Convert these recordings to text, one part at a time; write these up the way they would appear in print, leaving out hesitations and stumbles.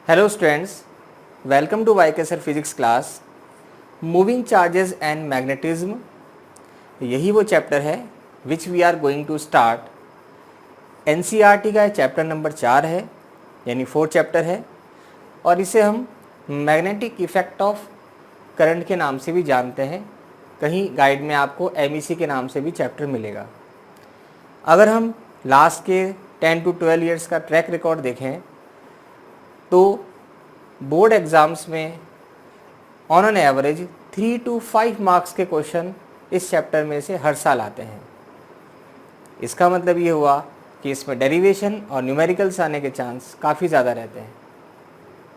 Hello students, welcome to YKSR physics class. Moving charges and magnetism, यही वो chapter है which we are going to start. NCERT का chapter number 4 है, यानी 4 chapter है, और इसे हम मैग्नेटिक इफेक्ट ऑफ करंट के नाम से भी जानते हैं। कहीं गाइड में आपको एमईसी के नाम से भी चैप्टर मिलेगा। अगर हम लास्ट के 10 to 12 ईयर्स का ट्रैक रिकॉर्ड देखें तो बोर्ड एग्ज़ाम्स में on an average 3 to 5 marks के क्वेश्चन इस चैप्टर में से हर साल आते हैं। इसका मतलब ये हुआ कि इसमें डेरिवेशन और न्यूमेरिकल्स आने के चांस काफ़ी ज़्यादा रहते हैं।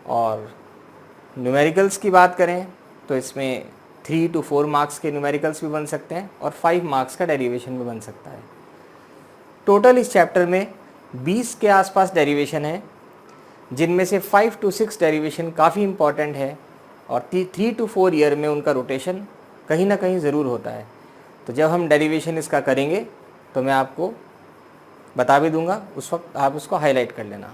और न्यूमेरिकल्स की बात करें तो इसमें 3 to 4 मार्क्स के न्यूमेरिकल्स भी बन सकते हैं और 5 मार्क्स का डेरिवेशन भी बन सकता है। टोटल इस चैप्टर में 20 के आसपास डेरिवेशन है, जिनमें से 5 to 6 डेरिवेशन काफ़ी इम्पॉर्टेंट है और 3 to 4 ईयर में उनका रोटेशन कहीं ना कहीं ज़रूर होता है। तो जब हम डेरिवेशन इसका करेंगे तो मैं आपको बता भी दूंगा, उस वक्त आप उसको हाईलाइट कर लेना।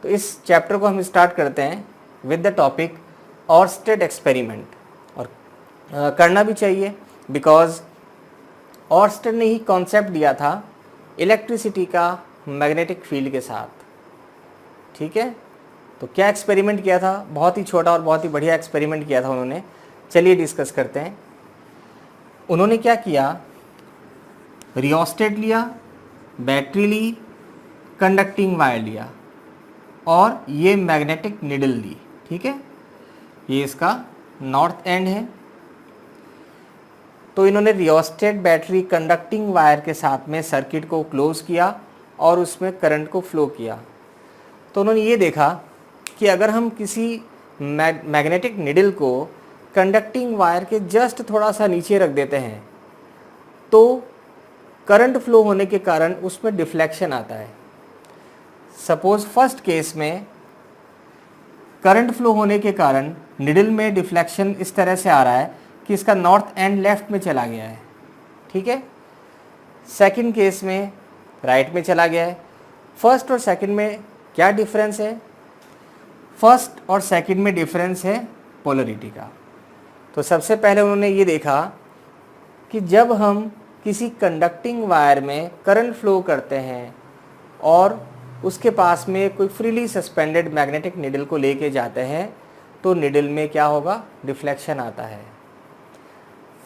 तो इस चैप्टर को हम स्टार्ट करते हैं with the topic Oersted experiment. और करना भी चाहिए बिकॉज ऑर्स्टेड ने ही कॉन्सेप्ट दिया था इलेक्ट्रिसिटी का मैग्नेटिक फील्ड के साथ। ठीक है, तो क्या एक्सपेरिमेंट किया था? बहुत ही छोटा और बहुत ही बढ़िया एक्सपेरिमेंट किया था उन्होंने। चलिए डिस्कस करते हैं। उन्होंने क्या किया, रियोस्टेट लिया, बैटरी ली, कंडक्टिंग वायर लिया और ये मैग्नेटिक निडल ली। ठीक है, ये इसका नॉर्थ एंड है। तो इन्होंने रियोस्टेट, बैटरी, कंडक्टिंग वायर के साथ में सर्किट को क्लोज किया और उसमें करंट को फ्लो किया। तो उन्होंने ये देखा कि अगर हम किसी मैग्नेटिक निडल को कंडक्टिंग वायर के जस्ट थोड़ा सा नीचे रख देते हैं तो करंट फ्लो होने के कारण उसमें डिफ्लेक्शन आता है। सपोज फर्स्ट केस में करंट फ्लो होने के कारण निडल में डिफ्लेक्शन इस तरह से आ रहा है कि इसका नॉर्थ एंड लेफ्ट में चला गया है। ठीक है, सेकंड केस में राइट में चला गया है। फर्स्ट और सेकंड में क्या डिफरेंस है? फर्स्ट और सेकंड में डिफरेंस है पोलरिटी का। तो सबसे पहले उन्होंने ये देखा कि जब हम किसी कंडक्टिंग वायर में करंट फ्लो करते हैं और उसके पास में कोई फ्रीली सस्पेंडेड मैग्नेटिक निडल को लेके जाते हैं तो निडल में क्या होगा, डिफ्लेक्शन आता है।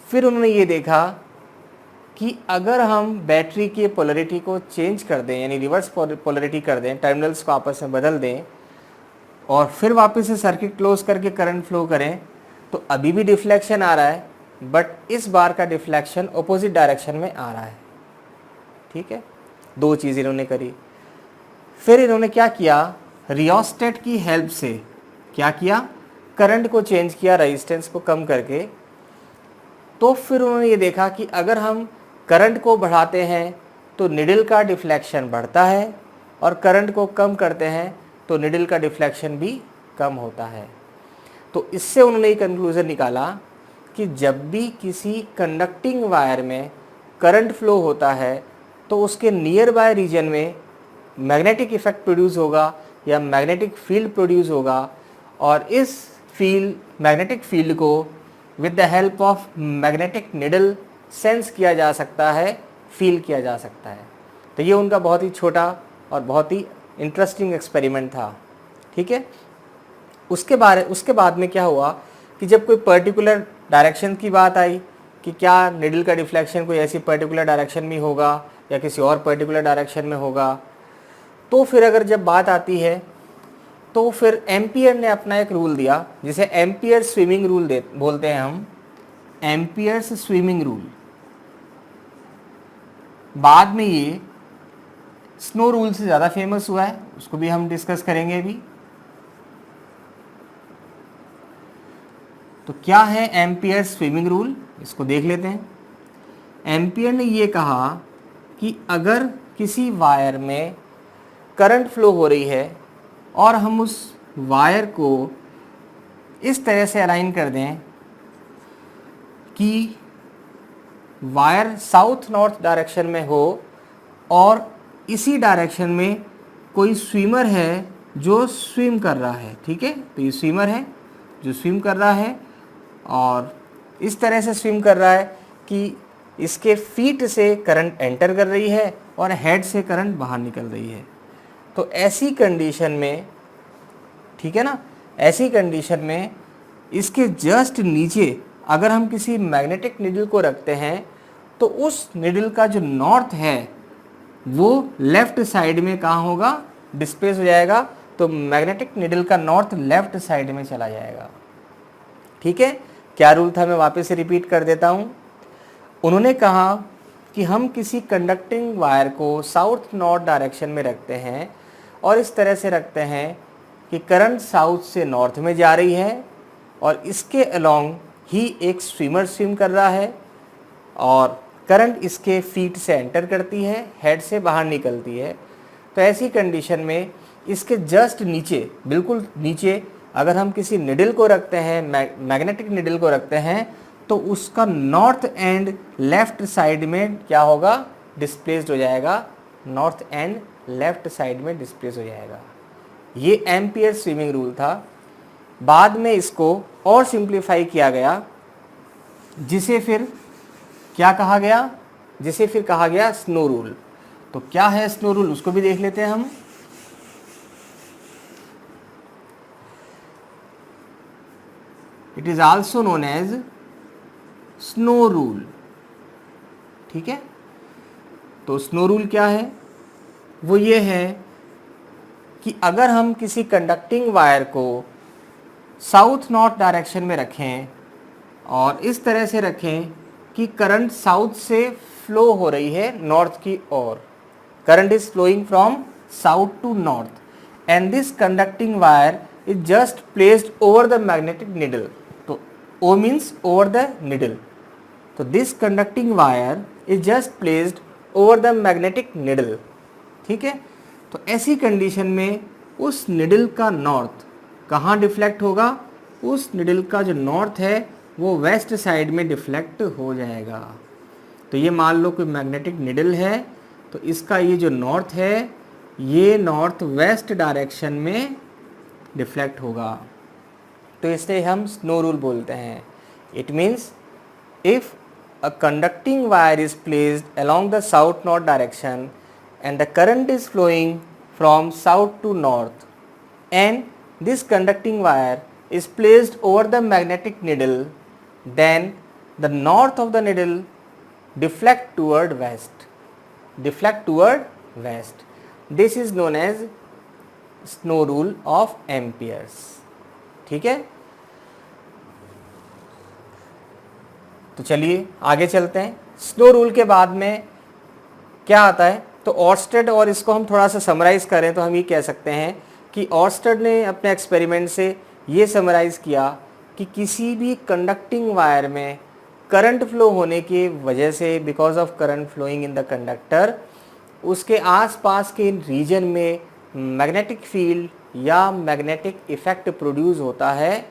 फिर उन्होंने ये देखा कि अगर हम बैटरी की पोलरिटी को चेंज कर दें, यानी रिवर्स पोलरिटी कर दें, टर्मिनल्स को आपस में बदल दें और फिर वापस से सर्किट क्लोज करके करंट फ्लो करें तो अभी भी डिफ्लेक्शन आ रहा है, बट इस बार का डिफ्लेक्शन अपोजिट डायरेक्शन में आ रहा है। ठीक है, दो चीज़ इन्होंने करी। फिर इन्होंने क्या किया, रियोस्टेट की हेल्प से क्या किया, करंट को चेंज किया रेजिस्टेंस को कम करके। तो फिर उन्होंने ये देखा कि अगर हम करंट को बढ़ाते हैं तो निडल का डिफ्लेक्शन बढ़ता है और करंट को कम करते हैं तो निडल का डिफ्लेक्शन भी कम होता है। तो इससे उन्होंने ये कंक्लूज़न निकाला कि जब भी किसी कंडक्टिंग वायर में करंट फ्लो होता है तो उसके नियर बाय रीजन में मैग्नेटिक इफेक्ट प्रोड्यूस होगा या मैग्नेटिक फील्ड प्रोड्यूस होगा, और इस मैग्नेटिक फील्ड को with the help of magnetic needle sense किया जा सकता है, फील किया जा सकता है। तो ये उनका बहुत ही छोटा और बहुत ही इंटरेस्टिंग एक्सपेरिमेंट था। ठीक है, उसके बाद में क्या हुआ कि जब कोई पर्टिकुलर डायरेक्शन की बात आई कि क्या निडल का डिफ्लेक्शन कोई ऐसी पर्टिकुलर डायरेक्शन में होगा या किसी और पर्टिकुलर डायरेक्शन में होगा, तो फिर अगर जब बात आती है तो फिर एम्पियर ने अपना एक रूल दिया जिसे एम्पियर स्विमिंग रूल बोलते हैं हम, एम्पियर्स स्विमिंग रूल। बाद में ये स्नो रूल से ज़्यादा फेमस हुआ है, उसको भी हम डिस्कस करेंगे अभी। तो क्या है एम्पियर स्विमिंग रूल, इसको देख लेते हैं। एम्पियर ने ये कहा कि अगर किसी वायर में करंट फ्लो हो रही है और हम उस वायर को इस तरह से अलाइन कर दें कि वायर साउथ नॉर्थ डायरेक्शन में हो और इसी डायरेक्शन में कोई स्विमर है जो स्विम कर रहा है, ठीक है। तो ये स्विमर है जो स्विम कर रहा है और इस तरह से स्विम कर रहा है कि इसके फीट से करंट एंटर कर रही है और हेड से करंट बाहर निकल रही है। तो ऐसी कंडीशन में, ठीक है ना, ऐसी कंडीशन में इसके जस्ट नीचे अगर हम किसी मैग्नेटिक निडल को रखते हैं तो उस निडल का जो नॉर्थ है वो लेफ्ट साइड में कहाँ होगा, डिस्प्लेस हो जाएगा। तो मैग्नेटिक निडल का नॉर्थ लेफ्ट साइड में चला जाएगा, ठीक है। क्या रूल था, मैं वापस से रिपीट कर देता हूँ। उन्होंने कहा कि हम किसी कंडक्टिंग वायर को साउथ नॉर्थ डायरेक्शन में रखते हैं और इस तरह से रखते हैं कि करंट साउथ से नॉर्थ में जा रही है और इसके अलोंग ही एक स्विमर स्विम कर रहा है और करंट इसके फीट से एंटर करती है, हेड से बाहर निकलती है। तो ऐसी कंडीशन में इसके जस्ट नीचे, बिल्कुल नीचे अगर हम किसी निडल को रखते हैं, मैग्नेटिक निडल को रखते हैं, तो उसका नॉर्थ एंड लेफ्ट साइड में क्या होगा, डिस्प्लेस्ड हो जाएगा। नॉर्थ एंड लेफ्ट साइड में डिस्प्लेस हो जाएगा। ये एम्पियर स्विमिंग रूल था। बाद में इसको और सिंप्लीफाई किया गया, जिसे फिर क्या कहा गया, जिसे फिर कहा गया स्नो रूल। तो क्या है स्नो रूल, उसको भी देख लेते हैं हम। It is also known as snow rule, ठीक है। तो स्नो रूल क्या है, वो ये है कि अगर हम किसी कंडक्टिंग वायर को साउथ नॉर्थ डायरेक्शन में रखें और इस तरह से रखें कि करंट साउथ से फ्लो हो रही है नॉर्थ की ओर, current is flowing from south to north and this conducting wire is just placed over the magnetic needle. तो O means over the needle. तो this conducting wire is just placed over the magnetic needle, ठीक है। तो ऐसी condition में उस needle का north कहाँ डिफ्लेक्ट होगा, उस निडल का जो नॉर्थ है वो वेस्ट साइड में डिफ्लेक्ट हो जाएगा। तो ये मान लो कोई मैग्नेटिक निडल है, तो इसका ये जो नॉर्थ है ये नॉर्थ वेस्ट डायरेक्शन में डिफ्लेक्ट होगा। तो इसे हम स्नो रूल बोलते हैं। It means if a conducting wire is placed along the south north direction and the current is flowing from south to north and this conducting wire is placed over the magnetic needle, then the north of the needle deflect toward west, deflect toward west. This is known as snow rule of amperes, ठीक है। तो चलिए आगे चलते हैं। Snow rule के बाद में क्या आता है, तो ऑर्स्टेड, और इसको हम थोड़ा सा समराइज़ करें तो हम ये कह सकते हैं कि ऑर्स्टेड ने अपने एक्सपेरिमेंट से ये समराइज़ किया कि किसी भी कंडक्टिंग वायर में करंट फ्लो होने की वजह से, because of current flowing in the conductor, उसके आसपास के रीजन में मैग्नेटिक फील्ड या मैग्नेटिक इफेक्ट प्रोड्यूस होता है,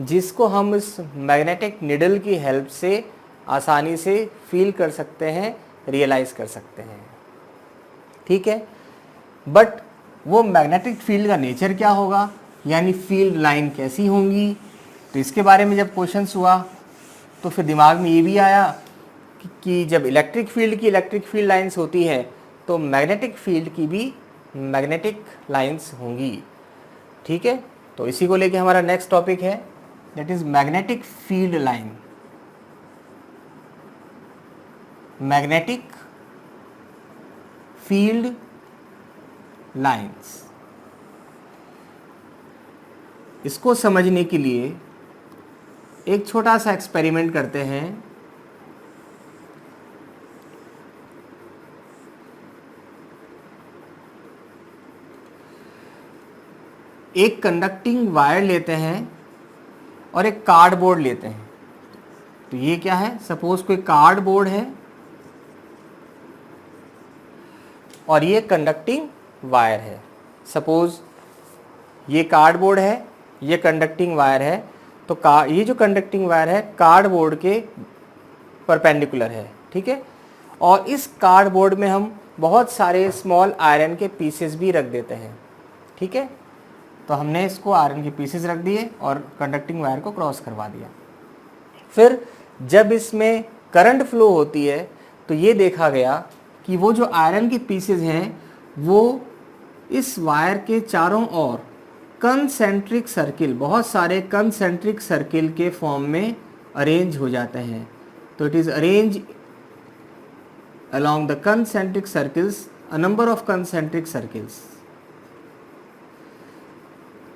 जिसको हम इस मैग्नेटिक निडल की हेल्प से आसानी से फील कर सकते हैं, रियलाइज़ कर सकते हैं, ठीक है। बट वो मैग्नेटिक फील्ड का नेचर क्या होगा, यानी फील्ड लाइन कैसी होंगी, तो इसके बारे में जब क्वेश्चंस हुआ तो फिर दिमाग में ये भी आया कि जब इलेक्ट्रिक फील्ड लाइंस होती है तो मैग्नेटिक फील्ड की भी मैग्नेटिक लाइंस होंगी, ठीक है। तो इसी को लेके हमारा नेक्स्ट टॉपिक है, that is magnetic field line. Magnetic field lines, इसको समझने के लिए एक छोटा सा एक्सपेरिमेंट करते हैं। एक कंडक्टिंग वायर लेते हैं और एक कार्डबोर्ड लेते हैं। तो ये क्या है, सपोज कोई कार्डबोर्ड है और ये कंडक्टिंग वायर है। सपोज ये कार्डबोर्ड है, ये कंडक्टिंग वायर है। तो ये जो कंडक्टिंग वायर है कार्डबोर्ड के परपेंडिकुलर है, ठीक है। और इस कार्डबोर्ड में हम बहुत सारे स्मॉल आयरन के पीसेस भी रख देते हैं, ठीक है। तो हमने इसको आयरन के पीसेस रख दिए और कंडक्टिंग वायर को क्रॉस करवा दिया। फिर जब इसमें करंट फ्लो होती है तो ये देखा गया कि वो जो आयरन के पीसेस हैं वो इस वायर के चारों ओर कंसेंट्रिक सर्किल, बहुत सारे कंसेंट्रिक सर्किल के फॉर्म में अरेंज हो जाते हैं। तो it is arrange along the concentric circles, a number of concentric circles।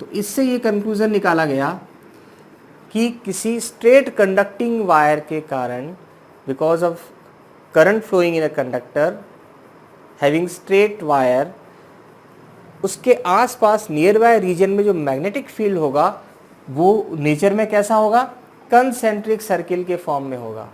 तो इससे ये कंक्लूजन निकाला गया कि किसी स्ट्रेट कंडक्टिंग वायर के कारण, because of current flowing in a conductor having straight wire, उसके आसपास नियर बाय रीजन में जो मैग्नेटिक फील्ड होगा वो नेचर में कैसा होगा, कंसेंट्रिक सर्किल के फॉर्म में होगा।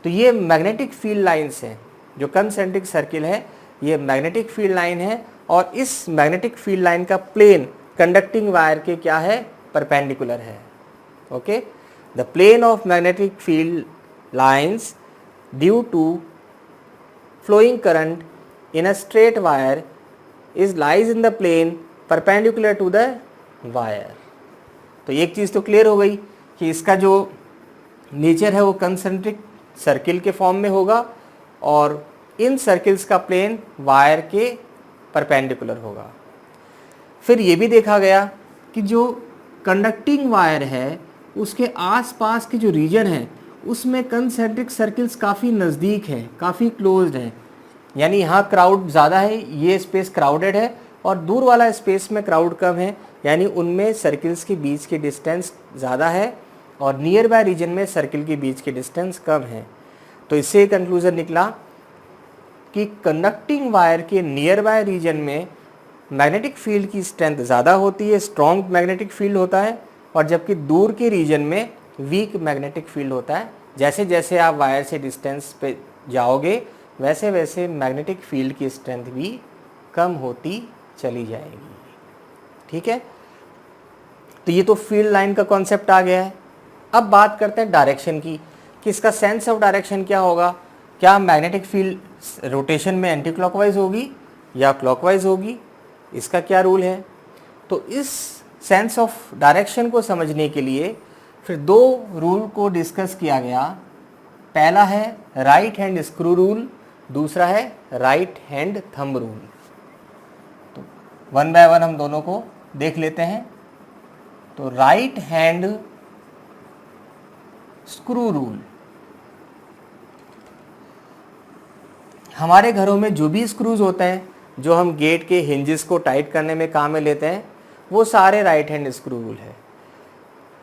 तो ये मैग्नेटिक फील्ड लाइन्स हैं, जो कंसेंट्रिक सर्किल है ये मैग्नेटिक फील्ड लाइन है, और इस मैग्नेटिक फील्ड लाइन का प्लेन कंडक्टिंग वायर के क्या है, परपेंडिकुलर है। Okay, the plane of magnetic field lines due to flowing current in a straight wire is lies in the plane perpendicular to the wire. तो एक चीज़ तो clear हो गई कि इसका जो नेचर है वो कंसेंट्रिक सर्किल के फॉर्म में होगा और इन सर्किल्स का प्लेन वायर के परपेंडिकुलर होगा। फिर ये भी देखा गया कि जो कंडक्टिंग वायर है उसके आसपास के जो रीजन है उसमें कंसेंट्रिक सर्किल्स काफ़ी नज़दीक हैं, काफ़ी क्लोज्ड हैं, यानी यहाँ क्राउड ज़्यादा है, ये स्पेस क्राउडेड है, और दूर वाला स्पेस में क्राउड कम है, यानी उनमें सर्किल्स के बीच की डिस्टेंस ज़्यादा है और नियर बाय रीजन में सर्किल के बीच की डिस्टेंस कम है। तो इससे कंक्लूजन निकला कि कंडक्टिंग वायर के नियर बाय रीजन में मैग्नेटिक फील्ड की स्ट्रेंथ ज़्यादा होती है, स्ट्रॉन्ग मैग्नेटिक फील्ड होता है, और जबकि दूर के रीजन में वीक मैग्नेटिक फील्ड होता है। जैसे जैसे आप वायर से डिस्टेंस पे जाओगे वैसे वैसे मैग्नेटिक फील्ड की स्ट्रेंथ भी कम होती चली जाएगी। ठीक है, तो ये तो फील्ड लाइन का कॉन्सेप्ट आ गया है। अब बात करते हैं डायरेक्शन की, कि इसका सेंस ऑफ डायरेक्शन क्या होगा, क्या मैग्नेटिक फील्ड रोटेशन में एंटी क्लॉकवाइज होगी या क्लॉकवाइज होगी, इसका क्या रूल है। तो इस सेंस ऑफ डायरेक्शन को समझने के लिए फिर दो रूल को डिस्कस किया गया। पहला है राइट हैंड स्क्रू रूल, दूसरा है राइट हैंड थंब रूल। तो वन बाय वन हम दोनों को देख लेते हैं। तो राइट हैंड स्क्रू रूल, हमारे घरों में जो भी स्क्रूज होते हैं जो हम गेट के हिंजेस को टाइट करने में काम में लेते हैं वो सारे राइट हैंड स्क्रू रूल है।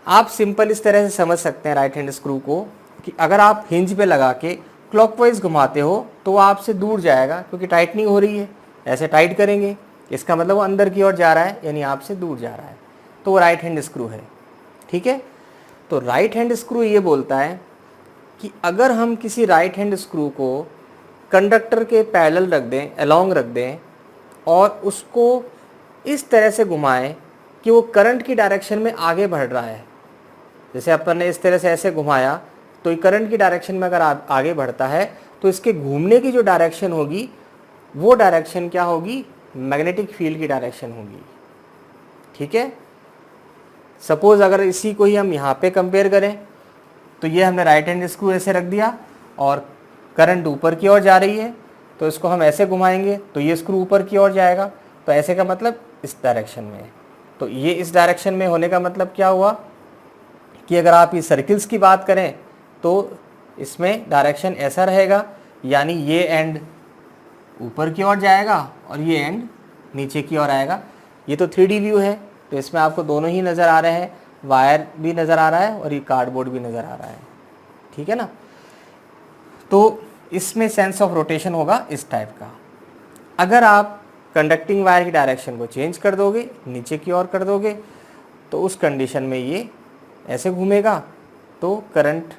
आप सिंपल इस तरह से समझ सकते हैं राइट हैंड स्क्रू को कि अगर आप हिंज पे लगा के क्लॉकवाइज घुमाते हो तो वो आपसे दूर जाएगा क्योंकि टाइटनिंग हो रही है। ऐसे टाइट करेंगे इसका मतलब वो अंदर की ओर जा रहा है, यानी आपसे दूर जा रहा है, तो वो राइट हैंड स्क्रू है। ठीक है, तो राइट हैंड स्क्रू ये बोलता है कि अगर हम किसी राइट हैंड स्क्रू को कंडक्टर के पैरेलल रख दें, अलोंग रख दें, और उसको इस तरह से घुमाएं कि वो करंट की डायरेक्शन में आगे बढ़ रहा है। जैसे अपन ने इस तरह से ऐसे घुमाया तो ये करंट की डायरेक्शन में अगर आगे बढ़ता है तो इसके घूमने की जो डायरेक्शन होगी वो डायरेक्शन क्या होगी, मैग्नेटिक फील्ड की डायरेक्शन होगी। ठीक है, सपोज अगर इसी को ही हम यहाँ पे कंपेयर करें तो ये हमने राइट हैंड स्क्रू ऐसे रख दिया और करंट ऊपर की ओर जा रही है, तो इसको हम ऐसे घुमाएंगे तो ये स्क्रू ऊपर की ओर जाएगा। तो ऐसे का मतलब इस डायरेक्शन में है। तो ये इस डायरेक्शन में होने का मतलब क्या हुआ कि अगर आप इस सर्किल्स की बात करें तो इसमें डायरेक्शन ऐसा रहेगा, यानी ये एंड ऊपर की ओर जाएगा और ये एंड नीचे की ओर आएगा। ये तो 3D व्यू है, तो इसमें आपको दोनों ही नज़र आ रहे हैं, वायर भी नज़र आ रहा है और ये कार्डबोर्ड भी नज़र आ रहा है। ठीक है ना, तो इसमें सेंस ऑफ रोटेशन होगा इस टाइप का। अगर आप कंडक्टिंग वायर की डायरेक्शन को चेंज कर दोगे, नीचे की ओर कर दोगे, तो उस कंडीशन में ये ऐसे घूमेगा। तो करंट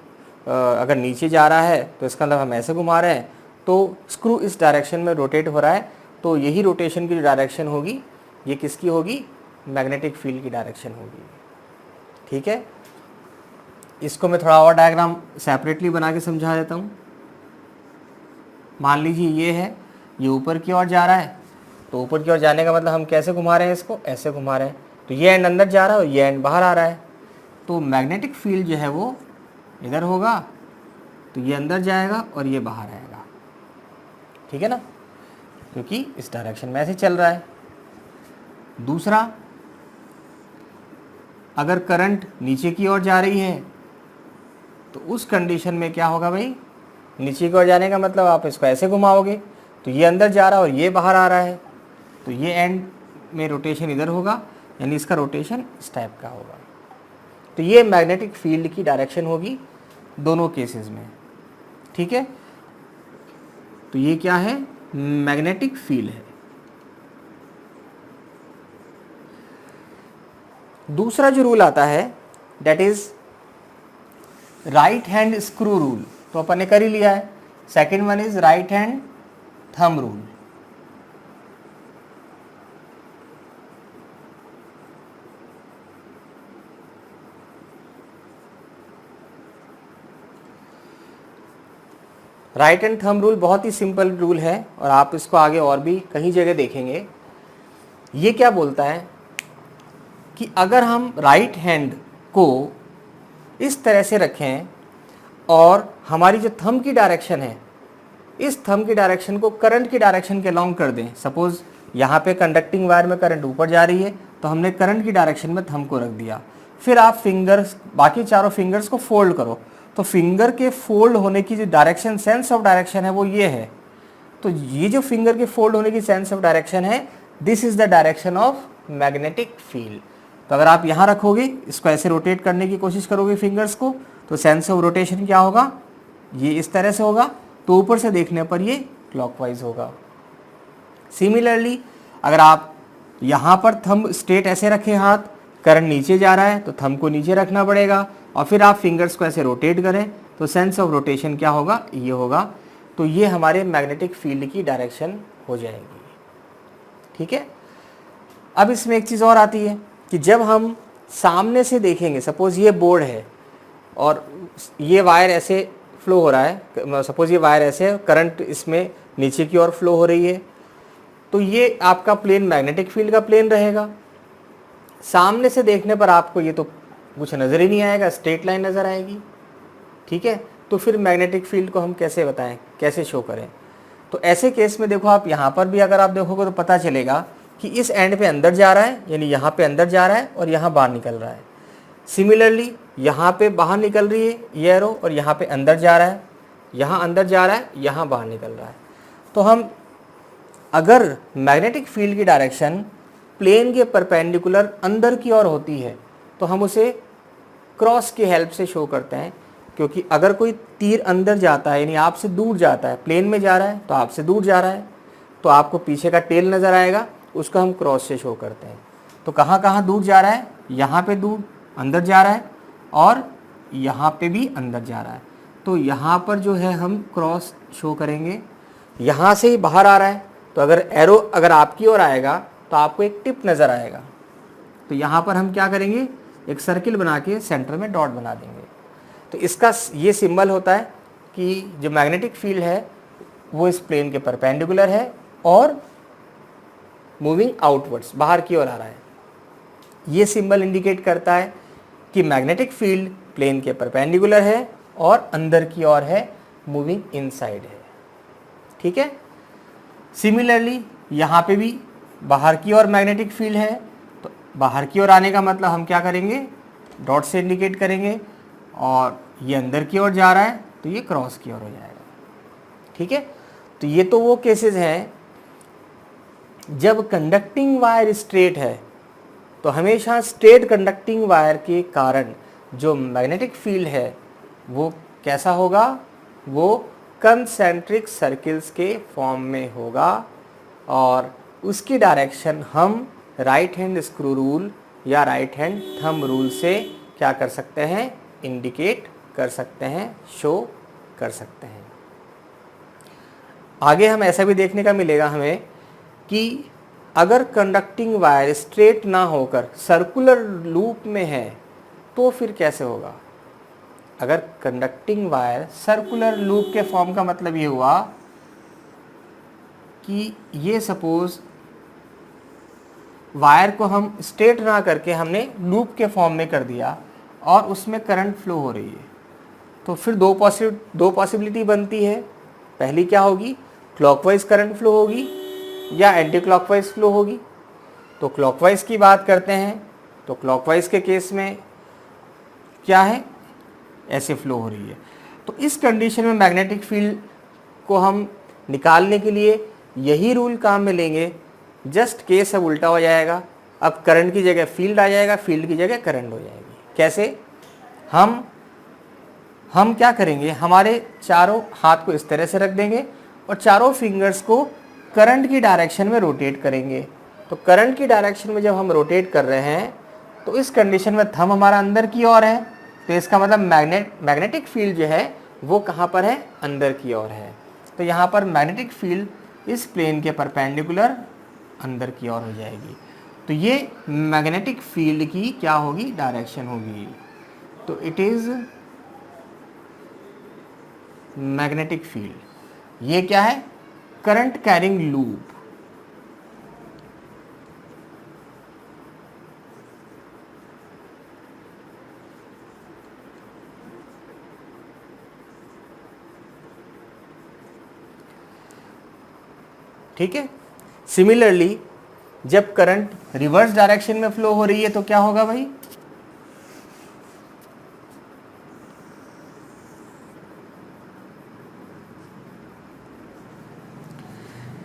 अगर नीचे जा रहा है तो इसका मतलब हम ऐसे घुमा रहे हैं, तो स्क्रू इस डायरेक्शन में रोटेट हो रहा है, तो यही रोटेशन की जो डायरेक्शन होगी ये किसकी होगी, मैग्नेटिक फील्ड की डायरेक्शन होगी। ठीक है, इसको मैं थोड़ा और डायग्राम सेपरेटली बना के समझा देता हूँ। मान लीजिए ये है, ये ऊपर की ओर जा रहा है, तो ऊपर की ओर जाने का मतलब हम कैसे घुमा रहे हैं, इसको ऐसे घुमा रहे हैं, तो ये एंड अंदर जा रहा है और ये एंड बाहर आ रहा है, तो मैग्नेटिक फील्ड जो है वो इधर होगा, तो ये अंदर जाएगा और ये बाहर आएगा, ठीक है ना, क्योंकि इस डायरेक्शन में ऐसे चल रहा है। दूसरा, अगर करंट नीचे की ओर जा रही है तो उस कंडीशन में क्या होगा भाई, नीचे की ओर जाने का मतलब आप इसको ऐसे घुमाओगे तो ये अंदर जा रहा है और ये बाहर आ रहा है, तो ये एंड में रोटेशन इधर होगा, यानी इसका रोटेशन इस टाइप का होगा। तो ये मैग्नेटिक फील्ड की डायरेक्शन होगी दोनों केसेस में, ठीक है। तो ये क्या है, मैग्नेटिक फील्ड है। दूसरा जो रूल आता है that is right hand screw rule, तो अपन ने कर ही लिया है। Second one is right hand thumb rule. Right hand thumb rule बहुत ही सिंपल रूल है और आप इसको आगे और भी कहीं जगह देखेंगे। ये क्या बोलता है कि अगर हम राइट हैंड को इस तरह से रखें और हमारी जो थंब की डायरेक्शन है, इस थंब की डायरेक्शन को करंट की डायरेक्शन के अलोंग कर दें। सपोज यहाँ पे कंडक्टिंग वायर में करंट ऊपर जा रही है तो हमने करंट की डायरेक्शन में थंब को रख दिया। फिर आप फिंगर्स, बाकी चारों फिंगर्स को फोल्ड करो, तो फिंगर के फोल्ड होने की जो डायरेक्शन, सेंस ऑफ डायरेक्शन है वो ये है। तो ये जो फिंगर के फोल्ड होने की सेंस ऑफ डायरेक्शन है, this is the direction of magnetic field. तो अगर आप यहाँ रखोगे, इसको ऐसे रोटेट करने की कोशिश करोगे फिंगर्स को, तो सेंस ऑफ रोटेशन क्या होगा, ये इस तरह से होगा, तो ऊपर से देखने पर ये क्लॉकवाइज होगा। सिमिलरली अगर आप यहाँ पर थंब स्ट्रेट ऐसे रखें, हाथ करंट नीचे जा रहा है तो थंब को नीचे रखना पड़ेगा, और फिर आप फिंगर्स को ऐसे रोटेट करें तो सेंस ऑफ रोटेशन क्या होगा, ये होगा। तो ये हमारे मैग्नेटिक फील्ड की डायरेक्शन हो जाएगी, ठीक है। अब इसमें एक चीज़ और आती है कि जब हम सामने से देखेंगे, सपोज ये बोर्ड है और ये वायर ऐसे फ्लो हो रहा है, सपोज ये वायर ऐसे, करंट इसमें नीचे की ओर फ्लो हो रही है, तो ये आपका प्लेन मैग्नेटिक फील्ड का प्लेन रहेगा। सामने से देखने पर आपको ये तो कुछ नज़र ही नहीं आएगा, स्ट्रेट लाइन नज़र आएगी, ठीक है। तो फिर मैग्नेटिक फील्ड को हम कैसे बताएं, कैसे शो करें। तो ऐसे केस में देखो, आप यहाँ पर भी अगर आप देखोगे तो पता चलेगा कि इस एंड पे अंदर जा रहा है, यानी यहाँ पे अंदर जा रहा है और यहाँ बाहर निकल रहा है। सिमिलरली यहाँ पे बाहर निकल रही है ये एरो और यहाँ पे अंदर जा रहा है, यहाँ अंदर जा रहा है, यहाँ बाहर निकल रहा है। तो हम अगर मैग्नेटिक फील्ड की डायरेक्शन प्लेन के परपेंडिकुलर अंदर की ओर होती है तो हम उसे क्रॉस की हेल्प से शो करते हैं, क्योंकि अगर कोई तीर अंदर जाता है यानी आपसे दूर जाता है, प्लेन में जा रहा है तो आपसे दूर जा रहा है, तो आपको पीछे का टेल नज़र आएगा, उसको हम क्रॉस से शो करते हैं। तो कहाँ कहाँ दूर जा रहा है, यहाँ पे दूर अंदर जा रहा है और यहाँ पे भी अंदर जा रहा है, तो यहाँ पर जो है हम क्रॉस शो करेंगे। यहाँ से ही बाहर आ रहा है तो अगर एरो अगर आपकी ओर आएगा तो आपको एक टिप नज़र आएगा, तो यहाँ पर हम क्या करेंगे, एक सर्किल बना के सेंटर में डॉट बना देंगे। तो इसका ये सिंबल होता है कि जो मैग्नेटिक फील्ड है वो इस प्लेन के परपेंडिकुलर है और मूविंग आउटवर्ड्स, बाहर की ओर आ रहा है। ये सिंबल इंडिकेट करता है कि मैग्नेटिक फील्ड प्लेन के परपेंडिकुलर है और अंदर की ओर है, मूविंग इनसाइड है, ठीक है। सिमिलरली यहाँ पे भी बाहर की ओर मैग्नेटिक फील्ड है, तो बाहर की ओर आने का मतलब हम क्या करेंगे, डॉट से इंडिकेट करेंगे, और ये अंदर की ओर जा रहा है तो ये क्रॉस की ओर हो जाएगा, ठीक है। तो ये तो वो केसेस हैं जब कंडक्टिंग वायर स्ट्रेट है, तो हमेशा स्ट्रेट कंडक्टिंग वायर के कारण जो मैग्नेटिक फील्ड है वो कैसा होगा, वो कंसेंट्रिक सर्किल्स के फॉर्म में होगा, और उसकी डायरेक्शन हम राइट हैंड स्क्रू रूल या राइट हैंड थंब रूल से क्या कर सकते हैं, इंडिकेट कर सकते हैं, शो कर सकते हैं। आगे हम ऐसा भी देखने का मिलेगा हमें कि अगर कंडक्टिंग वायर स्ट्रेट ना होकर सर्कुलर लूप में है तो फिर कैसे होगा। अगर कंडक्टिंग वायर सर्कुलर लूप के फॉर्म का मतलब ये हुआ कि ये सपोज वायर को हम स्ट्रेट ना करके हमने लूप के फॉर्म में कर दिया और उसमें करंट फ्लो हो रही है, तो फिर दो पॉसिबिलिटी बनती है। पहली क्या होगी, क्लॉकवाइज करंट फ्लो होगी या एंटी क्लॉकवाइज फ्लो होगी। तो क्लॉकवाइज की बात करते हैं, तो क्लॉकवाइज के केस में क्या है, ऐसे फ्लो हो रही है। तो इस कंडीशन में मैग्नेटिक फील्ड को हम निकालने के लिए यही रूल काम में लेंगे, जस्ट केस अब उल्टा हो जाएगा। अब करंट की जगह फील्ड आ जाएगा, फील्ड की जगह करंट हो जाएगी। कैसे, हम क्या करेंगे, हमारे चारों हाथ को इस तरह से रख देंगे और चारों फिंगर्स को करंट की डायरेक्शन में रोटेट करेंगे। तो करंट की डायरेक्शन में जब हम रोटेट कर रहे हैं तो इस कंडीशन में थंब हमारा अंदर की ओर है, तो इसका मतलब मैग्नेटिक फील्ड जो है वो कहाँ पर है, अंदर की ओर है। तो यहाँ पर मैग्नेटिक फील्ड इस प्लेन के परपेंडिकुलर अंदर की ओर हो जाएगी। तो ये मैग्नेटिक फील्ड की क्या होगी, डायरेक्शन होगी। तो इट इज़ मैग्नेटिक फील्ड। ये क्या है, करंट कैरिंग लूप। ठीक है। सिमिलरली जब करंट रिवर्स डायरेक्शन में फ्लो हो रही है तो क्या होगा भाई,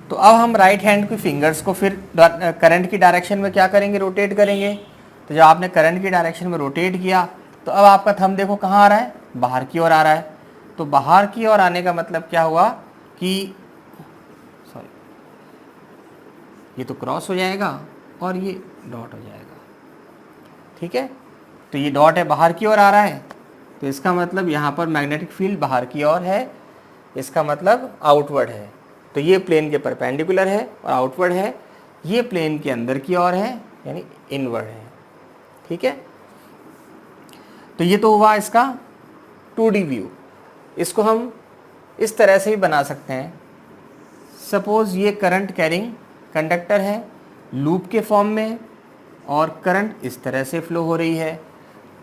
तो अब हम राइट हैंड की फिंगर्स को फिर करंट की डायरेक्शन में क्या करेंगे, रोटेट करेंगे। तो जब आपने करंट की डायरेक्शन में रोटेट किया तो अब आपका थंब देखो कहाँ आ रहा है, बाहर की ओर आ रहा है। तो बाहर की ओर आने का मतलब क्या हुआ कि सॉरी, ये तो क्रॉस हो जाएगा और ये डॉट हो जाएगा। ठीक है, तो ये डॉट है, बाहर की ओर आ रहा है, तो इसका मतलब यहाँ पर मैग्नेटिक फील्ड बाहर की ओर है, इसका मतलब आउटवर्ड है। तो ये प्लेन के परपेंडिकुलर है और आउटवर्ड है, ये प्लेन के अंदर की ओर है यानी इनवर्ड है। ठीक है, तो ये तो हुआ इसका 2D व्यू। इसको हम इस तरह से भी बना सकते हैं। सपोज ये करंट कैरिंग कंडक्टर है लूप के फॉर्म में और करंट इस तरह से फ्लो हो रही है।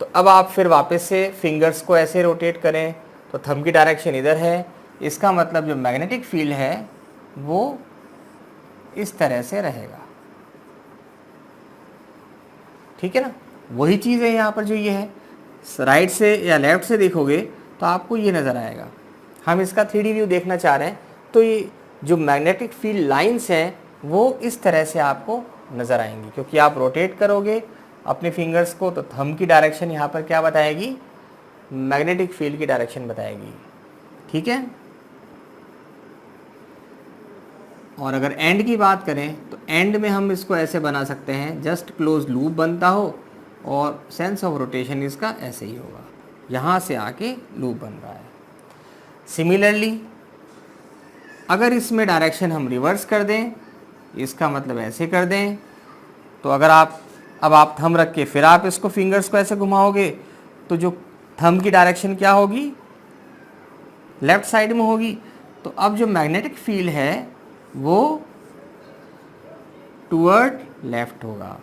तो अब आप फिर वापस से फिंगर्स को ऐसे रोटेट करें तो थंब की डायरेक्शन इधर है, इसका मतलब जो मैग्नेटिक फील्ड है वो इस तरह से रहेगा। ठीक है ना, वही चीज़ है यहाँ पर जो ये है, राइट से या लेफ्ट से देखोगे तो आपको ये नज़र आएगा। हम इसका 3D व्यू देखना चाह रहे हैं, तो ये जो मैग्नेटिक फील्ड लाइंस हैं वो इस तरह से आपको नज़र आएंगी, क्योंकि आप रोटेट करोगे अपने फिंगर्स को तो थंब की डायरेक्शन यहाँ पर क्या बताएगी, मैग्नेटिक फील्ड की डायरेक्शन बताएगी। ठीक है, और अगर एंड की बात करें तो एंड में हम इसको ऐसे बना सकते हैं, जस्ट क्लोज लूप बनता हो और सेंस ऑफ रोटेशन इसका ऐसे ही होगा, यहाँ से आके लूप बन रहा है। सिमिलरली अगर इसमें डायरेक्शन हम रिवर्स कर दें, इसका मतलब ऐसे कर दें, तो अगर अब आप थंब रख के फिर आप इसको फिंगर्स को ऐसे घुमाओगे तो जो थंब की डायरेक्शन क्या होगी, लेफ्ट साइड में होगी। तो अब जो मैग्नेटिक फील्ड है वो टूवर्ड लेफ्ट होगा।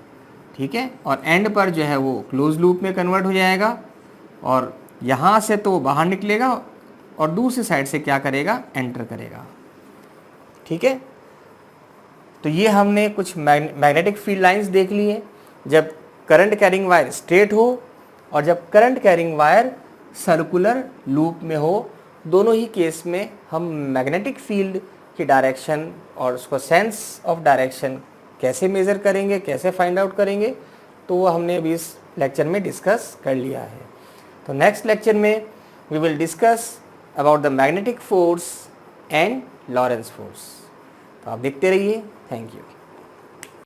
ठीक है, और एंड पर जो है वो क्लोज लूप में कन्वर्ट हो जाएगा और यहाँ से तो बाहर निकलेगा और दूसरी साइड से क्या करेगा, एंटर करेगा। ठीक है, तो ये हमने कुछ मैग्नेटिक फील्ड लाइंस देख ली है, जब करंट कैरिंग वायर स्ट्रेट हो और जब current carrying wire circular loop में हो। दोनों ही केस में हम मैग्नेटिक फील्ड की डायरेक्शन और उसको सेंस ऑफ डायरेक्शन कैसे मेज़र करेंगे, कैसे फाइंड आउट करेंगे, तो वो हमने अभी इस लेक्चर में डिस्कस कर लिया है। तो नेक्स्ट लेक्चर में we will discuss about the magnetic force and Lorentz force. तो आप देखते रहिए। Thank you.